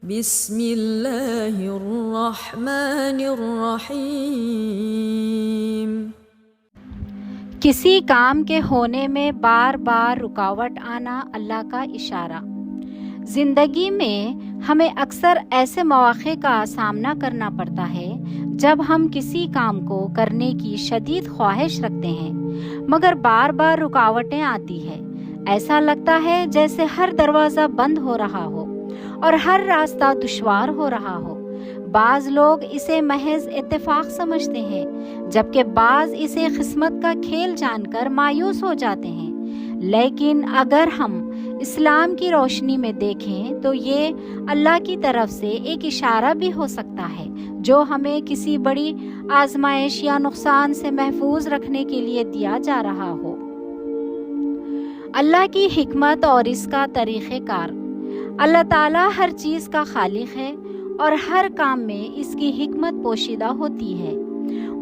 بسم اللہ الرحمن الرحیم۔ کسی کام کے ہونے میں بار بار رکاوٹ آنا اللہ کا اشارہ۔ زندگی میں ہمیں اکثر ایسے مواقع کا سامنا کرنا پڑتا ہے جب ہم کسی کام کو کرنے کی شدید خواہش رکھتے ہیں مگر بار بار رکاوٹیں آتی ہیں۔ ایسا لگتا ہے جیسے ہر دروازہ بند ہو رہا ہو اور ہر راستہ دشوار ہو رہا ہو۔ بعض لوگ اسے محض اتفاق سمجھتے ہیں جبکہ بعض اسے قسمت کا کھیل جان کر مایوس ہو جاتے ہیں، لیکن اگر ہم اسلام کی روشنی میں دیکھیں تو یہ اللہ کی طرف سے ایک اشارہ بھی ہو سکتا ہے جو ہمیں کسی بڑی آزمائش یا نقصان سے محفوظ رکھنے کے لیے دیا جا رہا ہو۔ اللہ کی حکمت اور اس کا طریقہ کار۔ اللہ تعالیٰ ہر چیز کا خالق ہے اور ہر کام میں اس کی حکمت پوشیدہ ہوتی ہے۔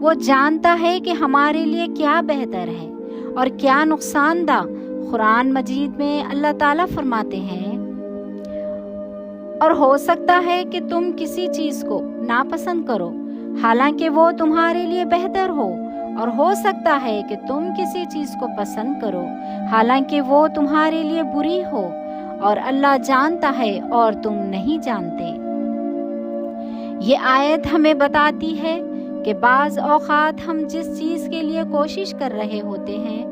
وہ جانتا ہے کہ ہمارے لیے کیا بہتر ہے اور کیا نقصان دہ۔ قرآن مجید میں اللہ تعالیٰ فرماتے ہیں، اور ہو سکتا ہے کہ تم کسی چیز کو ناپسند کرو حالانکہ وہ تمہارے لیے بہتر ہو، اور ہو سکتا ہے کہ تم کسی چیز کو پسند کرو حالانکہ وہ تمہارے لیے بری ہو، اور اللہ جانتا ہے اور تم نہیں جانتے۔ یہ آیت ہمیں بتاتی ہے کہ بعض اوقات ہم جس چیز کے لیے کوشش کر رہے ہوتے ہیں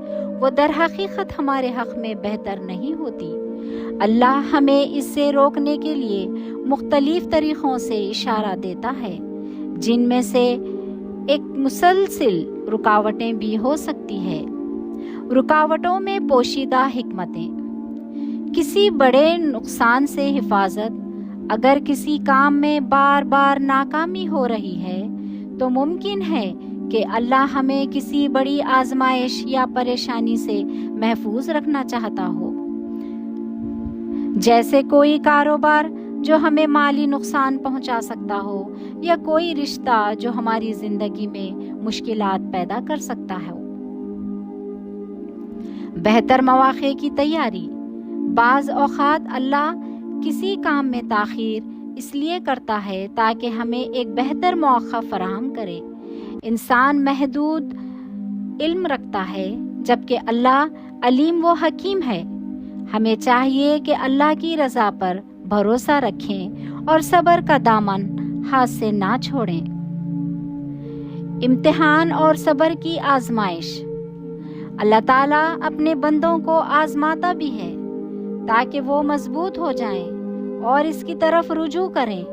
وہ در حقیقت ہمارے حق میں بہتر نہیں ہوتی۔ اللہ ہمیں اس سے روکنے کے لیے مختلف طریقوں سے اشارہ دیتا ہے، جن میں سے ایک مسلسل رکاوٹیں بھی ہو سکتی ہے۔ رکاوٹوں میں پوشیدہ حکمتیں۔ کسی بڑے نقصان سے حفاظت۔ اگر کسی کام میں بار بار ناکامی ہو رہی ہے تو ممکن ہے کہ اللہ ہمیں کسی بڑی آزمائش یا پریشانی سے محفوظ رکھنا چاہتا ہو، جیسے کوئی کاروبار جو ہمیں مالی نقصان پہنچا سکتا ہو یا کوئی رشتہ جو ہماری زندگی میں مشکلات پیدا کر سکتا ہے۔ بہتر مواقع کی تیاری۔ بعض اوقات اللہ کسی کام میں تاخیر اس لیے کرتا ہے تاکہ ہمیں ایک بہتر موقع فراہم کرے۔ انسان محدود علم رکھتا ہے جبکہ اللہ علیم و حکیم ہے۔ ہمیں چاہیے کہ اللہ کی رضا پر بھروسہ رکھیں اور صبر کا دامن ہاتھ سے نہ چھوڑیں۔ امتحان اور صبر کی آزمائش۔ اللہ تعالیٰ اپنے بندوں کو آزماتا بھی ہے تاکہ وہ مضبوط ہو جائیں اور اس کی طرف رجوع کریں۔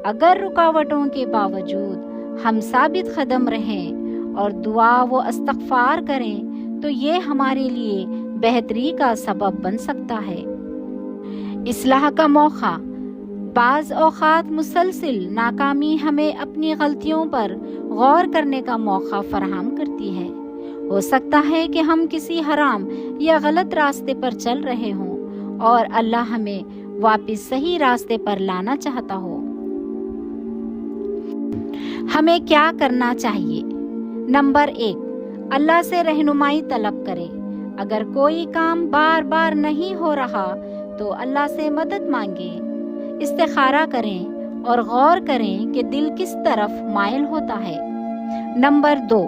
اگر رکاوٹوں کے باوجود ہم ثابت قدم رہیں اور دعا و استغفار کریں تو یہ ہمارے لیے بہتری کا سبب بن سکتا ہے۔ اصلاح کا موقع۔ بعض اوقات مسلسل ناکامی ہمیں اپنی غلطیوں پر غور کرنے کا موقع فراہم کرتی ہے۔ ہو سکتا ہے کہ ہم کسی حرام یا غلط راستے پر چل رہے ہوں اور اللہ ہمیں واپس صحیح راستے پر لانا چاہتا ہو۔ ہمیں کیا کرنا چاہیے؟ نمبر 1، اللہ سے رہنمائی طلب کریں۔ اگر کوئی کام بار بار نہیں ہو رہا تو اللہ سے مدد مانگیں۔ استخارہ کریں اور غور کریں کہ دل کس طرف مائل ہوتا ہے۔ نمبر 2،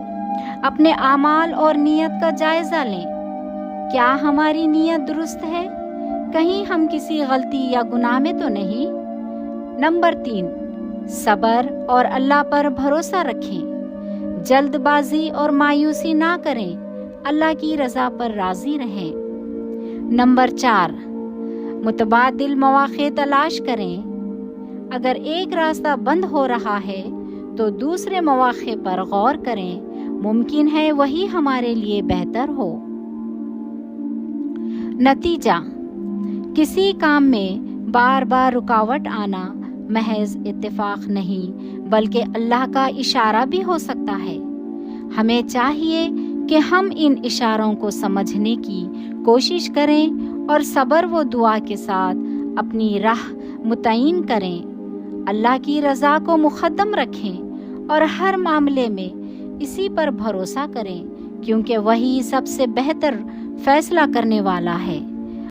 اپنے اعمال اور نیت کا جائزہ لیں۔ کیا ہماری نیت درست ہے؟ کہیں ہم کسی غلطی یا گناہ میں تو نہیں؟ نمبر 3، صبر اور اللہ پر بھروسہ رکھیں۔ جلد بازی اور مایوسی نہ کریں، اللہ کی رضا پر راضی رہیں۔ نمبر 4، متبادل مواقع تلاش کریں۔ اگر ایک راستہ بند ہو رہا ہے تو دوسرے مواقع پر غور کریں، ممکن ہے وہی ہمارے لیے بہتر ہو۔ نتیجہ: کسی کام میں بار بار رکاوٹ آنا محض اتفاق نہیں بلکہ اللہ کا اشارہ بھی ہو سکتا ہے۔ ہمیں چاہیے کہ ہم ان اشاروں کو سمجھنے کی کوشش کریں اور صبر و دعا کے ساتھ اپنی راہ متعین کریں۔ اللہ کی رضا کو مقدم رکھیں اور ہر معاملے میں اسی پر بھروسہ کریں کیونکہ وہی سب سے بہتر فیصلہ کرنے والا ہے۔